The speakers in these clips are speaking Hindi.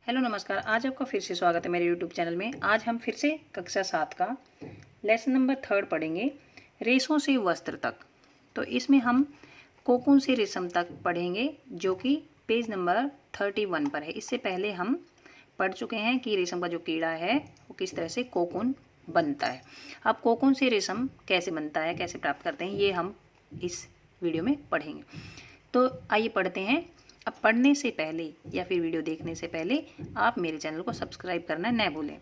हेलो नमस्कार। आज आपका फिर से स्वागत है मेरे यूट्यूब चैनल में। आज हम फिर से कक्षा 7 का लेसन नंबर 3 पढ़ेंगे, रेशों से वस्त्र तक। तो इसमें हम कोकून से रेशम तक पढ़ेंगे, जो कि पेज नंबर 31 पर है। इससे पहले हम पढ़ चुके हैं कि रेशम का जो कीड़ा है वो किस तरह से कोकून बनता है। अब कोकून से रेशम कैसे बनता है, कैसे प्राप्त करते हैं, ये हम इस वीडियो में पढ़ेंगे। तो आइए पढ़ते हैं। अब पढ़ने से पहले या फिर वीडियो देखने से पहले आप मेरे चैनल को सब्सक्राइब करना न भूलें।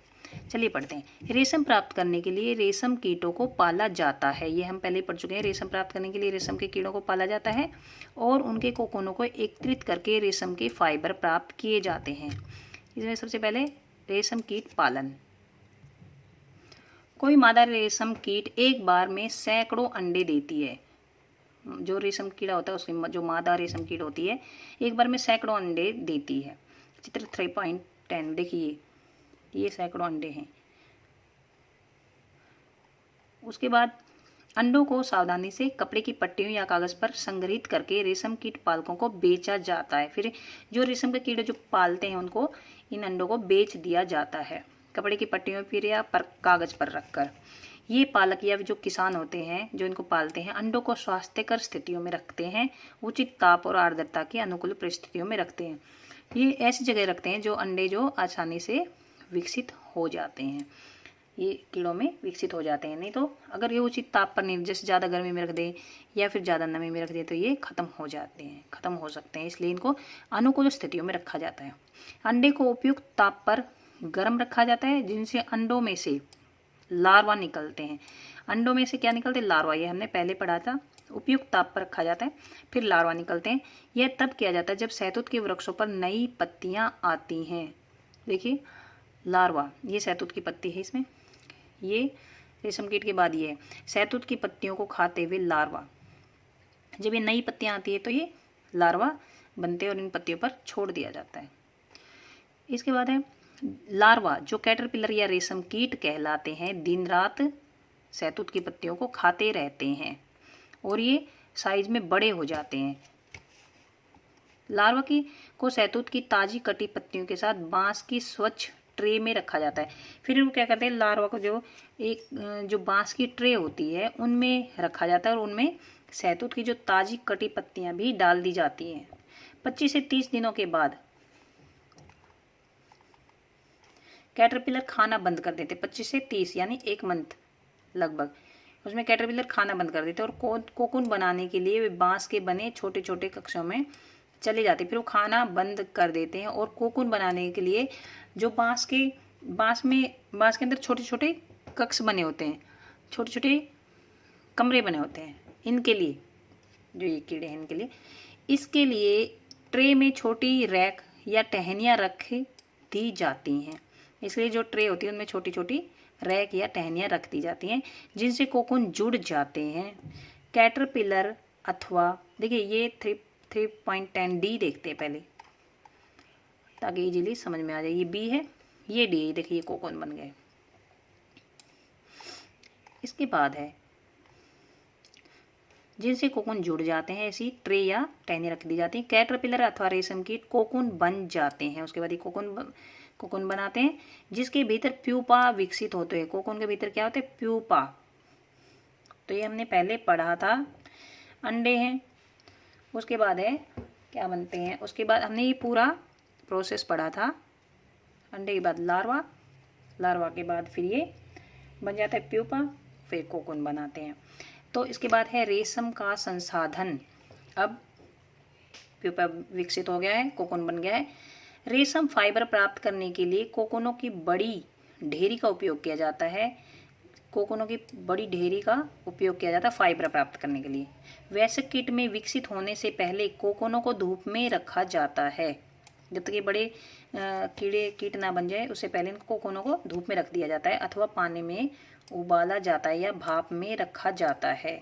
चलिए पढ़ते हैं। रेशम प्राप्त करने के लिए रेशम कीटों को पाला जाता है। ये हम पहले ही पढ़ चुके हैं। रेशम प्राप्त करने के लिए रेशम के कीड़ों को पाला जाता है और उनके कोकूनों को एकत्रित करके रेशम के फाइबर प्राप्त किए जाते हैं। इसमें सबसे पहले रेशम कीट पालन। कोई मादा रेशम कीट एक बार में सैकड़ों अंडे देती है। जो रेशम कीड़ा होता है उसकी जो मादा रेशम कीट होती है एक बार में सैकड़ों अंडे देती है। चित्र 3.10 देखिए, ये सैकड़ों अंडे हैं। उसके बाद अंडों को सावधानी से कपड़े की पट्टियों या कागज पर संग्रहित करके रेशम कीट पालकों को बेचा जाता है। फिर जो रेशम के कीड़े जो पालते हैं उनको इन अंडों को बेच दिया जाता है, कपड़े की पट्टियों फिर या पर कागज पर रखकर। ये पालक या जो किसान होते हैं जो इनको पालते हैं, अंडों को स्वास्थ्यकर स्थितियों में रखते हैं, उचित ताप और आर्द्रता की अनुकूल परिस्थितियों में रखते हैं। ये ऐसी जगह रखते हैं जो अंडे जो आसानी से विकसित हो जाते हैं, ये कीड़ों में विकसित हो जाते हैं। नहीं तो अगर ये उचित ताप पर नहीं, जैसे ज़्यादा गर्मी में रख दें या फिर ज़्यादा नमी में रख दें तो ये ख़त्म हो जाते हैं, ख़त्म हो सकते हैं। इसलिए इनको अनुकूल स्थितियों में रखा जाता है। अंडे को उपयुक्त ताप पर गर्म रखा जाता है, जिनसे अंडों में से लार्वा निकलते हैं। अंडों में से क्या निकलते हैं? लार्वा। ये हमने पहले पढ़ा था। उपयुक्त ताप पर रखा जाता है, फिर लार्वा निकलते हैं। यह तब किया जाता है जब शहतूत के वृक्षों पर नई पत्तियां आती हैं। देखिए लार्वा, ये शहतूत की पत्ती है, इसमें ये रेशम कीट के बाद ये है शहतूत की पत्तियों को खाते हुए लार्वा। जब ये नई पत्तियां आती है तो ये लार्वा बनते हैं और इन पत्तियों पर छोड़ दिया जाता है। इसके बाद है लार्वा, जो कैटरपिलर या रेशम कीट कहलाते हैं, दिन रात शहतूत की पत्तियों को खाते रहते हैं और ये साइज में बड़े हो जाते हैं। लार्वा को शहतूत की ताजी कटी पत्तियों के साथ बांस की स्वच्छ ट्रे में रखा जाता है। फिर इनको क्या करते हैं, लार्वा को जो बांस की ट्रे होती है उनमें रखा जाता है और उनमें शहतूत की जो ताजी कटी पत्तियां भी डाल दी जाती हैं। 25 से 30 दिनों के बाद कैटरपिलर खाना बंद कर देते। 25 से 30 यानी 1 मंथ लगभग उसमें कैटरपिलर खाना बंद कर देते और कोकून बनाने के लिए वे बांस के बने छोटे छोटे कक्षों में चले जाते। फिर वो खाना बंद कर देते हैं और कोकून बनाने के लिए जो बांस के अंदर छोटे छोटे कक्ष बने होते हैं, छोटे छोटे कमरे बने होते हैं इनके लिए, जो ये कीड़े हैं इनके लिए। इसके लिए ट्रे में छोटी रैक या टहनियाँ रख दी जाती हैं। इसलिए जो ट्रे होती है उनमें छोटी छोटी रैक या टहनियाँ रख दी जाती हैं, जिनसे कोकून जुड़ जाते हैं। कैटरपिलर अथवा देखिए ये 3.10D देखते हैं पहले ताकि इजीली समझ में आ जाए। ये बी है, ये डी है। देखिए ये कोकून बन गए। इसके बाद है जिनसे कोकून जुड़ जाते हैं, ऐसी ट्रे या टहनी रख दी जाती है। कैटरपिलर अथवा रेशम कीट कोकून बन जाते हैं। उसके बाद ये कोकून बनाते हैं जिसके भीतर प्यूपा विकसित होते हैं। कोकून के भीतर क्या होते हैं? प्यूपा। तो ये हमने पहले पढ़ा था। अंडे हैं, उसके बाद है क्या बनते हैं, उसके बाद हमने ये पूरा प्रोसेस पढ़ा था। अंडे के बाद लार्वा, लार्वा के बाद फिर ये बन जाता है प्यूपा, फिर कोकून बनाते हैं। तो इसके बाद है रेशम का संसाधन। अब प्यूपा विकसित हो गया है, कोकून बन गया है। रेशम फाइबर प्राप्त करने के लिए कोकूनों की बड़ी ढेरी का उपयोग किया जाता है। कोकूनों की बड़ी ढेरी का उपयोग किया जाता है फाइबर प्राप्त करने के लिए। वयस्क कीट में विकसित होने से पहले कोकूनों को धूप में रखा जाता है। जब तक ये बड़े कीट ना बन जाए उससे पहले इन कोकूनों को धूप में रख दिया जाता है अथवा पानी में उबाला जाता है या भाप में रखा जाता है।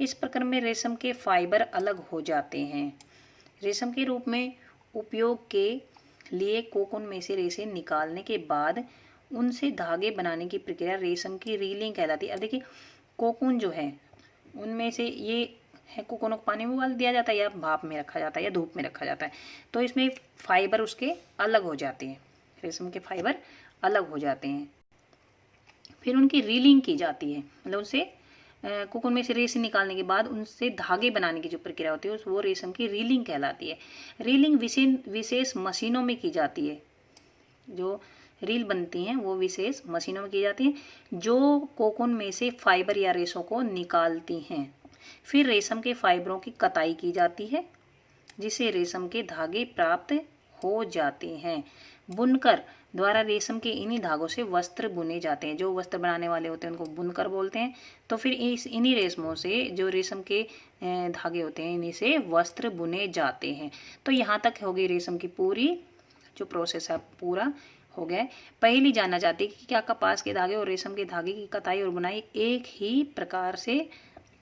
इस प्रक्रिया में रेशम के फाइबर अलग हो जाते हैं। रेशम के रूप में उपयोग के लिए कोकून में से रेशे निकालने के बाद उनसे धागे बनाने की प्रक्रिया रेशम की रीलिंग कहलाती है। अब देखिए कोकून जो है उनमें से ये है, कोकूनों को पानी में उबाल दिया जाता है या भाप में रखा जाता है या धूप में रखा जाता है, तो इसमें फाइबर उसके अलग हो जाते हैं। रेशम के फाइबर अलग हो जाते हैं। फिर उनकी रीलिंग की जाती है, मतलब उनसे कोकून में से रेशम निकालने के बाद उनसे धागे बनाने की जो प्रक्रिया होती है वो रेशम की रीलिंग कहलाती है। रीलिंग विशेष मशीनों में की जाती है। जो रील बनती हैं वो विशेष मशीनों में की जाती हैं जो कोकून में से फाइबर या रेशों को निकालती हैं। फिर रेशम के फाइबरों की कताई की जाती है जिससे रेशम के धागे प्राप्त हो जाते हैं। बुनकर द्वारा रेशम के इन्हीं धागों से वस्त्र बुने जाते हैं। जो वस्त्र बनाने वाले होते हैं उनको बुनकर बोलते हैं। तो फिर इन्हीं रेशमों से जो रेशम के धागे होते हैं इन्हीं से वस्त्र बुने जाते हैं। तो यहाँ तक होगी रेशम की पूरी जो प्रोसेस है पूरा हो गया। पहली जानना चाहते हैं कि क्या कपास के धागे और रेशम के धागे की कताई और बुनाई एक ही प्रकार से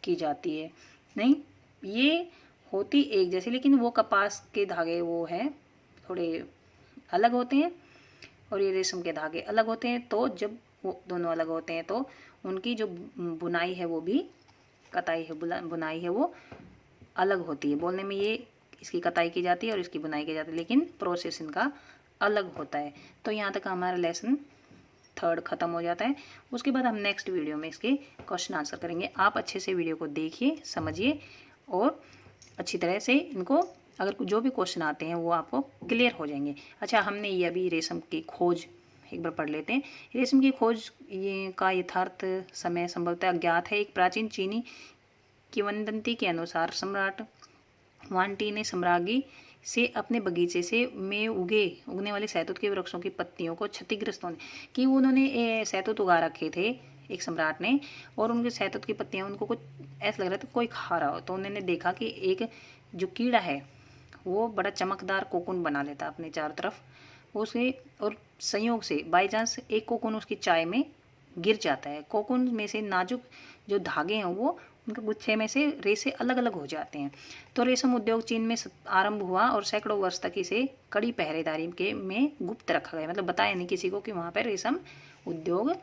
की जाती है? नहीं, ये होती एक जैसी, लेकिन वो कपास के धागे वो है थोड़े अलग होते हैं और ये रेशम के धागे अलग होते हैं। तो जब वो दोनों अलग होते हैं तो उनकी जो बुनाई है वो भी कताई है बुनाई है वो अलग होती है। बोलने में ये इसकी कताई की जाती है और इसकी बुनाई की जाती है, लेकिन प्रोसेस इनका अलग होता है। तो यहाँ तक हमारा लेसन 3 खत्म हो जाता है। उसके बाद हम नेक्स्ट वीडियो में इसके क्वेश्चन आंसर करेंगे। आप अच्छे से वीडियो को देखिए, समझिए और अच्छी तरह से इनको अगर जो भी क्वेश्चन आते हैं वो आपको क्लियर हो जाएंगे। अच्छा, हमने ये अभी रेशम की खोज एक बार पढ़ लेते हैं। रेशम की खोज का यथार्थ समय संभवतः अज्ञात है। एक प्राचीन चीनी किंवदंती के अनुसार सम्राट वांटी ने सम्राज्ञी से अपने बगीचे से में उगने वाले शहतूत के वृक्षों की पत्तियों को क्षतिग्रस्त होने कि उन्होंने शहतूत उगा रखे थे एक सम्राट ने, और उनके शहतूत की पत्तियां उनको कुछ ऐसा लग रहा था कोई खा रहा हो। तो उन्होंने देखा कि एक जो कीड़ा है वो बड़ा चमकदार कोकून बना लेता अपने चारों तरफ उसे, और संयोग से बाई चांस एक कोकून उसकी चाय में गिर जाता है। कोकून में से नाजुक जो धागे हैं वो उनके गुच्छे में से रेशे अलग अलग हो जाते हैं। तो रेशम उद्योग चीन में आरंभ हुआ और सैकड़ों वर्ष तक इसे कड़ी पहरेदारी के में गुप्त रखा गया, मतलब बताया नहीं किसी को कि वहाँ पर रेशम उद्योग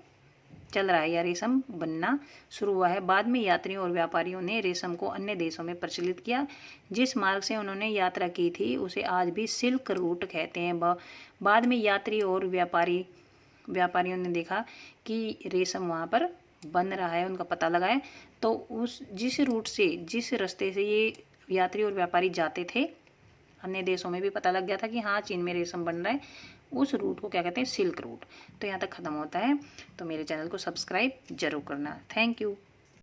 चल रहा है या रेशम बनना शुरू हुआ है। बाद में यात्रियों और व्यापारियों ने रेशम को अन्य देशों में प्रचलित किया। जिस मार्ग से उन्होंने यात्रा की थी उसे आज भी सिल्क रूट कहते हैं। बाद में यात्री और व्यापारियों ने देखा कि रेशम वहाँ पर बन रहा है, उनका पता लगाया। तो उस जिस रास्ते से ये यात्री और व्यापारी जाते थे अन्य देशों में भी पता लग गया था कि हाँ चीन में रेशम बन रहा है। उस रूट को क्या कहते हैं? Silk route. तो यहाँ तक ख़त्म होता है। तो मेरे चैनल को सब्सक्राइब जरूर करना। Thank you.